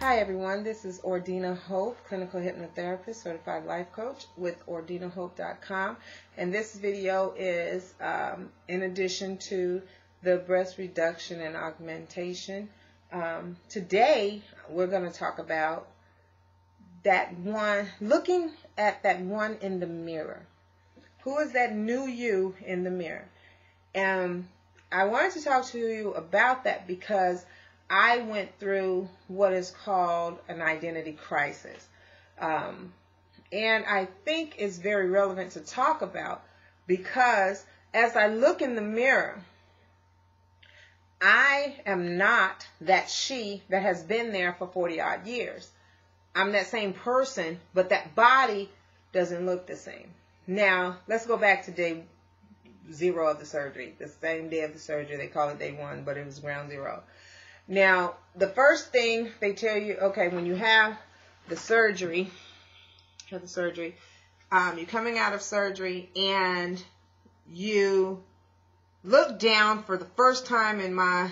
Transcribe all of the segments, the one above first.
Hi everyone, this is Ordina Hope, clinical hypnotherapist, certified life coach with OrdinaHope.com, and this video is in addition to the breast reduction and augmentation. Today we're going to talk about that one, looking at that one in the mirror. Who is that new you in the mirror? And I wanted to talk to you about that because I went through what is called an identity crisis. And I think it's very relevant to talk about because as I look in the mirror, I am not that she that has been there for 40 odd years. I'm that same person, but that body doesn't look the same. Now, let's go back to day 0 of the surgery. The same day of the surgery, they call it day 1, but it was ground 0. Now, the first thing they tell you, okay, when you have the surgery, you're coming out of surgery and you look down for the first time in my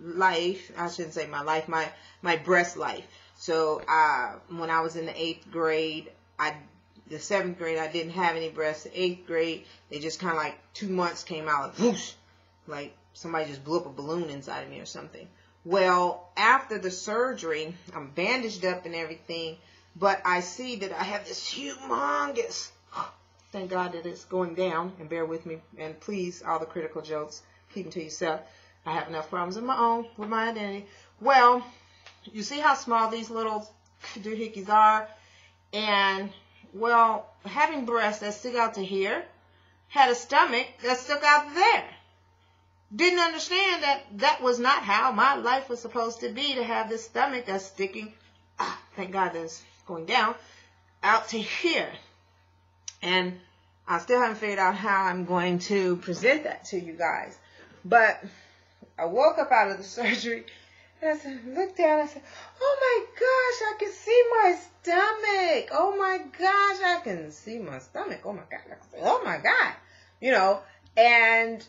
life. I shouldn't say my life, my breast life. So when I was in the 8th grade, the 7th grade, I didn't have any breasts. The 8th grade, they just kind of like 2 months came out like whoosh, like somebody just blew up a balloon inside of me or something. Well, after the surgery, I'm bandaged up and everything, but I see that I have this humongous, thank God that it's going down, and bear with me, and please, all the critical jokes, keep them to yourself. I have enough problems of my own with my identity. Well, you see how small these little doohickeys are? And, well, having breasts that stick out to here, had a stomach that stuck out there. Didn't understand that that was not how my life was supposed to be, to have this stomach that's sticking, thank God that's going down, out to here. And I still haven't figured out how I'm going to present that to you guys. But I woke up out of the surgery and I said, looked down and I said, oh my gosh, I can see my stomach. Oh my gosh, I can see my stomach. Oh my God. Oh my God. You know, and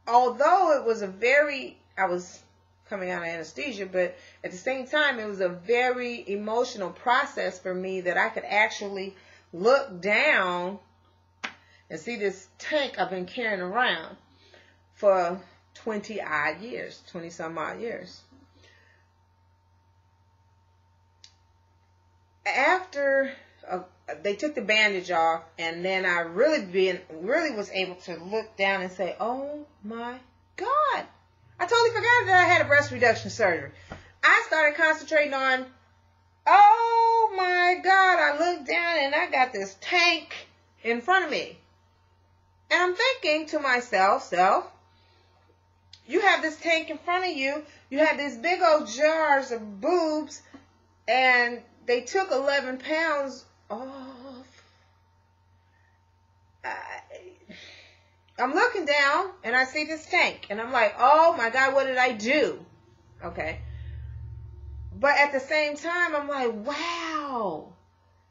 although it was I was coming out of anesthesia, but at the same time, it was a very emotional process for me that I could actually look down and see this tank I've been carrying around for 20 some odd years. After they took the bandage off, and then I really was able to look down and say, oh my God, I totally forgot that I had a breast reduction surgery. I started concentrating on, oh my God, I looked down and I got this tank in front of me. And I'm thinking to myself, you have this tank in front of you, you have these big old jars of boobs, and they took 11 pounds off. I'm looking down and I see this tank and I'm like, oh my God, what did I do? Okay. But at the same time, I'm like, wow,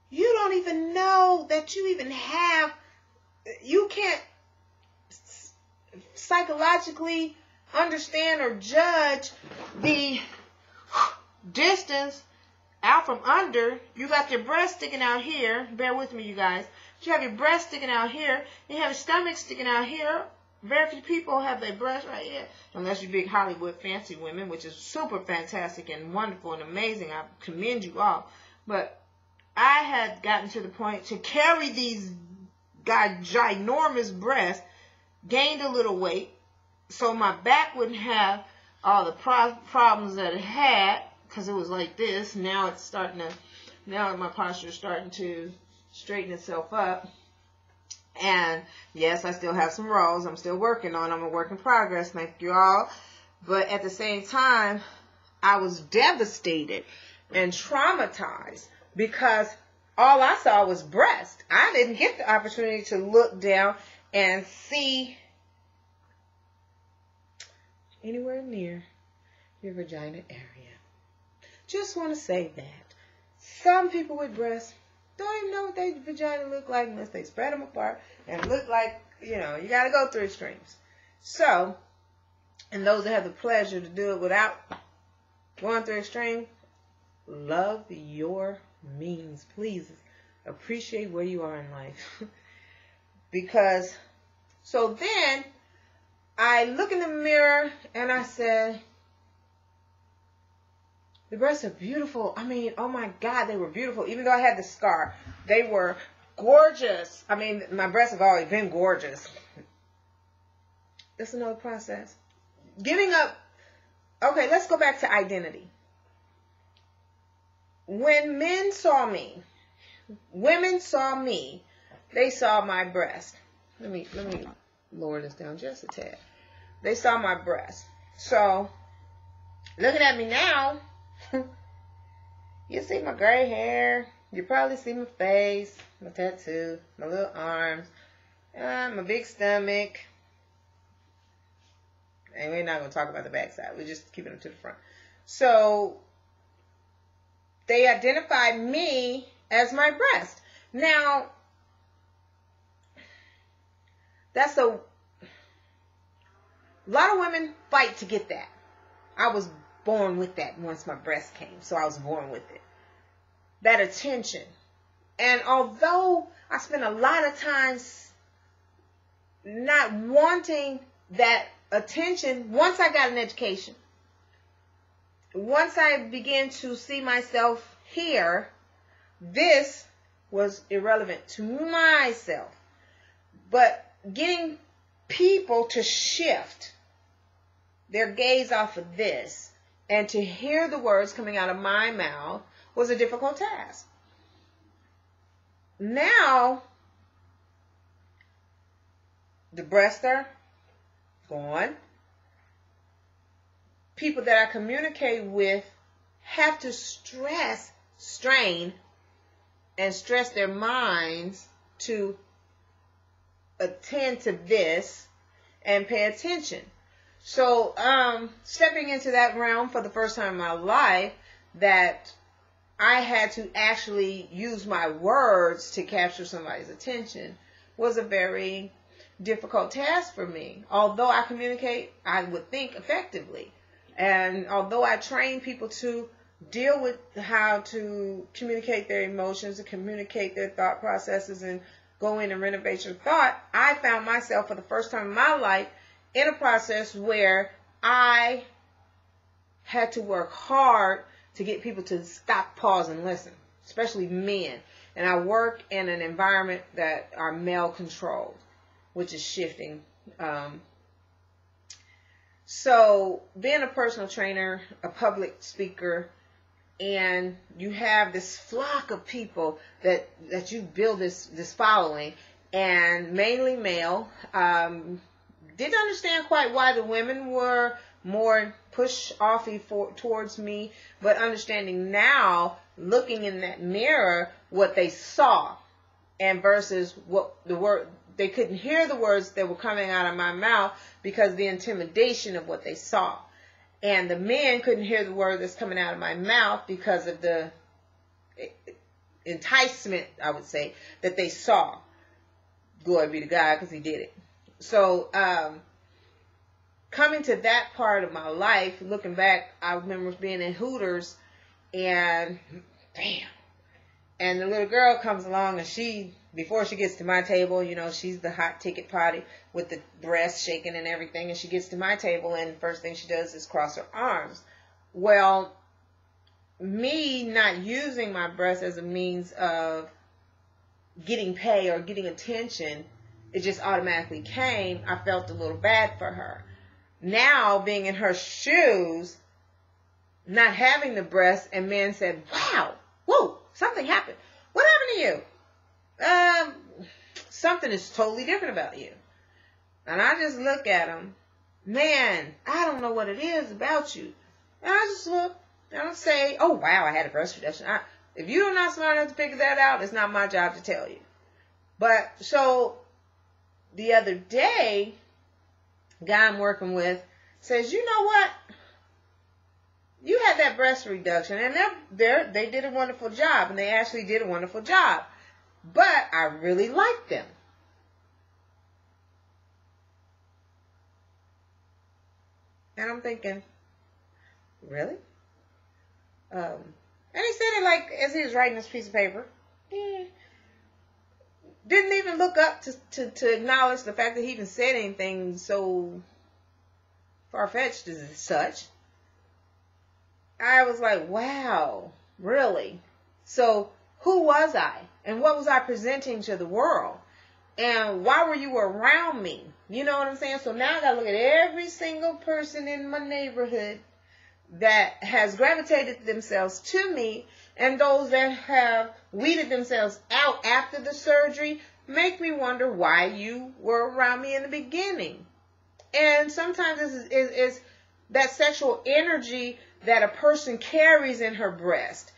you don't even know that you even have, you can't psychologically understand or judge the distance out from under. You got your breast sticking out here. Bear with me, you guys. You have your breast sticking out here. You have your stomach sticking out here. Very few people have their breast right here, unless you're big Hollywood fancy women, which is super fantastic and wonderful and amazing. I commend you all. But I had gotten to the point to carry these ginormous breasts, gained a little weight, so my back wouldn't have all the problems that it had, because it was like this. Now it's starting to, now my posture is starting to straighten itself up. And yes, I still have some rolls. I'm still working on them. I'm a work in progress. Thank you all. But at the same time, I was devastated and traumatized because all I saw was breast. I didn't get the opportunity to look down and see anywhere near your vagina area. Just want to say that some people with breasts don't even know what their vagina look like unless they spread them apart and look like, you know, you got to go through extremes. So, and those that have the pleasure to do it without going through extreme, love your means. Please appreciate where you are in life. Because, so then I look in the mirror and I said, the breasts are beautiful. I mean, oh my God, they were beautiful. Even though I had the scar, they were gorgeous. I mean, my breasts have always been gorgeous. That's another process. Giving up. Okay, let's go back to identity. When men saw me, women saw me, they saw my breast. Let me lower this down just a tad. They saw my breast. So, looking at me now, you see my gray hair. You probably see my face, my tattoo, my little arms, my big stomach. And we're not going to talk about the backside. We're just keeping it to the front. So, they identified me as my breast. Now, that's a lot of women fight to get that. I was born with that once my breast came. So I was born with it. That attention. And although I spent a lot of times not wanting that attention, once I got an education, once I began to see myself here, this was irrelevant to myself. But getting people to shift their gaze off of this and to hear the words coming out of my mouth was a difficult task. Now, the breasts are gone. People that I communicate with have to strain, and stress their minds to attend to this and pay attention. So, stepping into that realm for the first time in my life, that I had to actually use my words to capture somebody's attention was a very difficult task for me. Although I communicate, I would think, effectively. And although I train people to deal with how to communicate their emotions and communicate their thought processes and go in and renovate your thought, I found myself for the first time in my life in a process where I had to work hard to get people to stop, pause, and listen, especially men. And I work in an environment that are male controlled, which is shifting. So being a personal trainer, a public speaker, and you have this flock of people that you build this following, and mainly male, didn't understand quite why the women were more push-offy towards me, but understanding now, looking in that mirror, what they saw, and versus what the word, they couldn't hear the words that were coming out of my mouth because of the intimidation of what they saw. And the men couldn't hear the word that's coming out of my mouth because of the enticement, I would say, that they saw. Glory be to God, because he did it. So, coming to that part of my life, looking back, I remember being in Hooters, and bam, and the little girl comes along, and she, before she gets to my table, you know, she's the hot ticket potty with the breast shaking and everything, and she gets to my table, and the first thing she does is cross her arms. Well, me not using my breast as a means of getting pay or getting attention, it just automatically came. I felt a little bad for her. Now, being in her shoes, not having the breast, and men said, wow, whoa, something happened. What happened to you? Something is totally different about you. And I just look at them. Man, I don't know what it is about you. And I just look, and I say, oh, wow, I had a breast reduction. If you're not smart enough to figure that out, it's not my job to tell you. But, so, the other day, guy I'm working with says, you know what? You had that breast reduction, and they did a wonderful job, and they actually did a wonderful job. But I really liked them. And I'm thinking, really? And he said it like as he was writing this piece of paper. Yeah. Didn't even look up to acknowledge the fact that he even said anything so far-fetched as such. I was like, wow, really? So who was I? And what was I presenting to the world? And why were you around me? You know what I'm saying? So now I got to look at every single person in my neighborhood that has gravitated themselves to me, and those that have weeded themselves out after the surgery make me wonder why you were around me in the beginning. And sometimes it's that sexual energy that a person carries in her breast.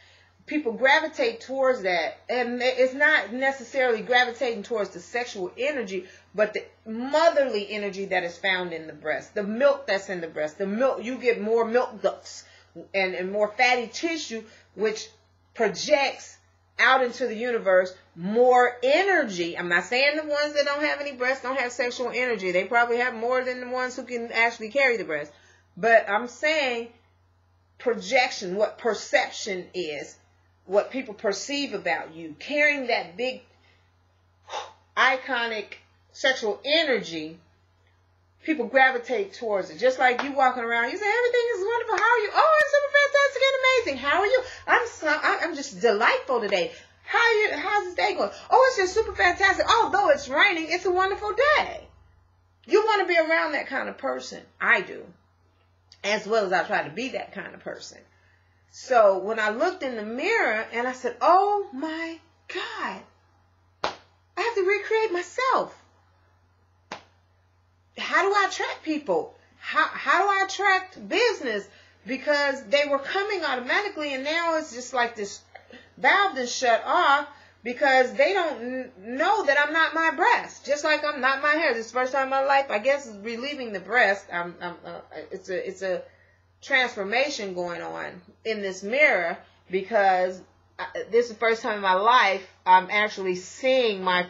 People gravitate towards that, and it's not necessarily gravitating towards the sexual energy, but the motherly energy that is found in the breast, the milk that's in the breast. The milk, you get more milk ducts and more fatty tissue, which projects out into the universe more energy. I'm not saying the ones that don't have any breasts don't have sexual energy. They probably have more than the ones who can actually carry the breast. But I'm saying projection, what perception is, what people perceive about you, carrying that big iconic sexual energy, people gravitate towards it. Just like you walking around, you say everything is wonderful. How are you? Oh, it's super fantastic and amazing. How are you? I'm just delightful today. How are you? How's this day going? Oh, it's just super fantastic. Although it's raining, it's a wonderful day. You want to be around that kind of person. I do. As well as I try to be that kind of person. So when I looked in the mirror and I said, oh my God, I have to recreate myself. How do I attract people? How do I attract business? Because they were coming automatically, and now it's just like this valve is shut off because they don't know that I'm not my breast. Just like I'm not my hair. This is the first time in my life, I guess, relieving the breast. It's a transformation going on in this mirror, because this is the first time in my life I'm actually seeing my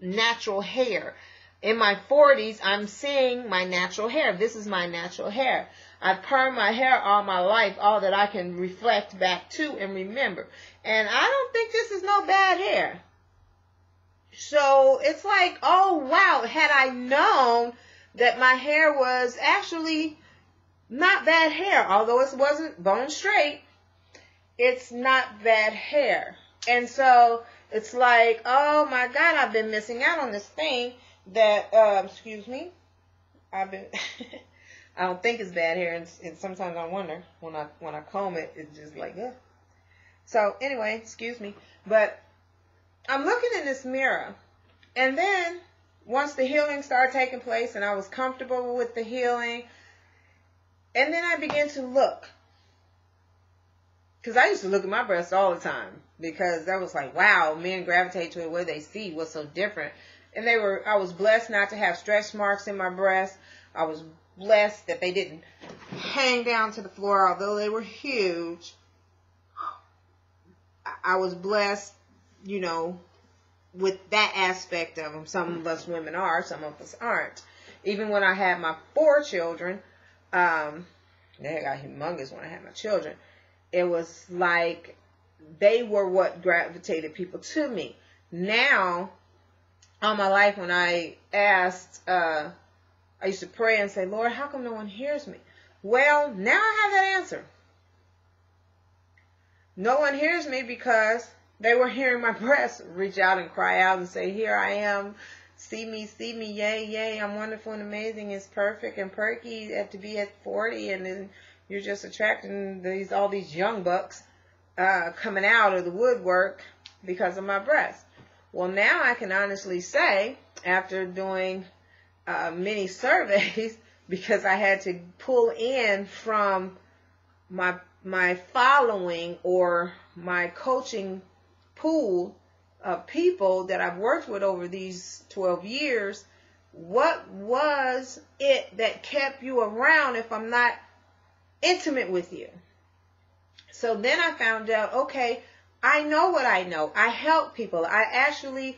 natural hair. In my 40s, I'm seeing my natural hair. This is my natural hair. I've permed my hair all my life, all that I can reflect back to and remember. And I don't think this is no bad hair. So it's like, oh wow, had I known that my hair was actually not bad hair, although it wasn't bone straight, it's not bad hair. And so it's like, oh my God, I've been missing out on this thing that, excuse me, I've been, I don't think it's bad hair, and sometimes I wonder when I comb it, it's just like, ugh. So anyway, excuse me, but I'm looking in this mirror, and then once the healing started taking place and I was comfortable with the healing, and then I began to look, because I used to look at my breasts all the time, because I was like, wow, men gravitate to it where they see what's so different. And I was blessed not to have stretch marks in my breast. I was blessed that they didn't hang down to the floor, although they were huge. I was blessed, you know, with that aspect of them. Some of us women are, some of us aren't. Even when I had my 4 children, they got humongous when I had my children. It was like they were what gravitated people to me. Now, all my life, when I asked, I used to pray and say, Lord, how come no one hears me? Well, now I have that answer. No one hears me because they were hearing my breasts reach out and cry out and say, here I am, see me, yay, yay, I'm wonderful and amazing, it's perfect and perky to be at 40, and then you're just attracting all these young bucks coming out of the woodwork because of my breasts. Well, now I can honestly say, after doing many surveys, because I had to pull in from my following or my coaching pool of people that I've worked with over these 12 years, what was it that kept you around if I'm not intimate with you? So then I found out, okay, I know what I know. I help people. I actually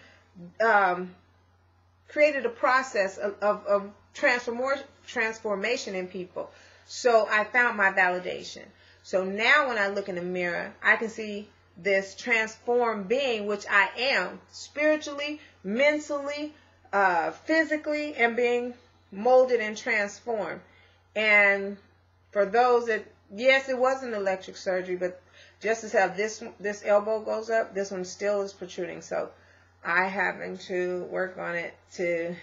created a process of transformation in people. So I found my validation. So now when I look in the mirror, I can see this transformed being, which I am spiritually, mentally, physically, and being molded and transformed. And for those that, yes, it was an electric surgery, but just as how this elbow goes up, this one still is protruding. So I having to work on it to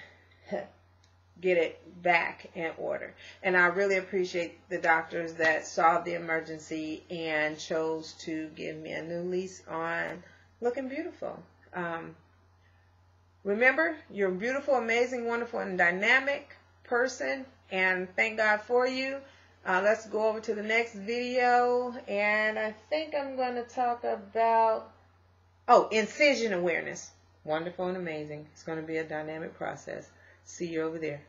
get it back in order. And I really appreciate the doctors that saw the emergency and chose to give me a new lease on looking beautiful. Remember, you're a beautiful, amazing, wonderful, and dynamic person, and thank God for you. Let's go over to the next video, and I think I'm going to talk about, incision awareness. Wonderful and amazing. It's going to be a dynamic process. See you over there.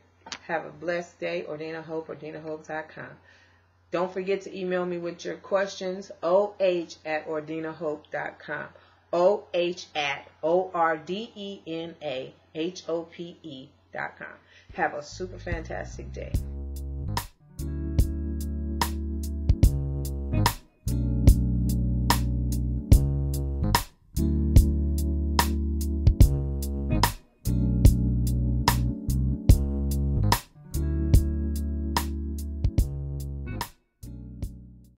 Have a blessed day. Ordina Hope, OrdinaHope.com. Don't forget to email me with your questions, OH@OrdinaHope.com. OH@ORDENAHOPE.com. Have a super fantastic day.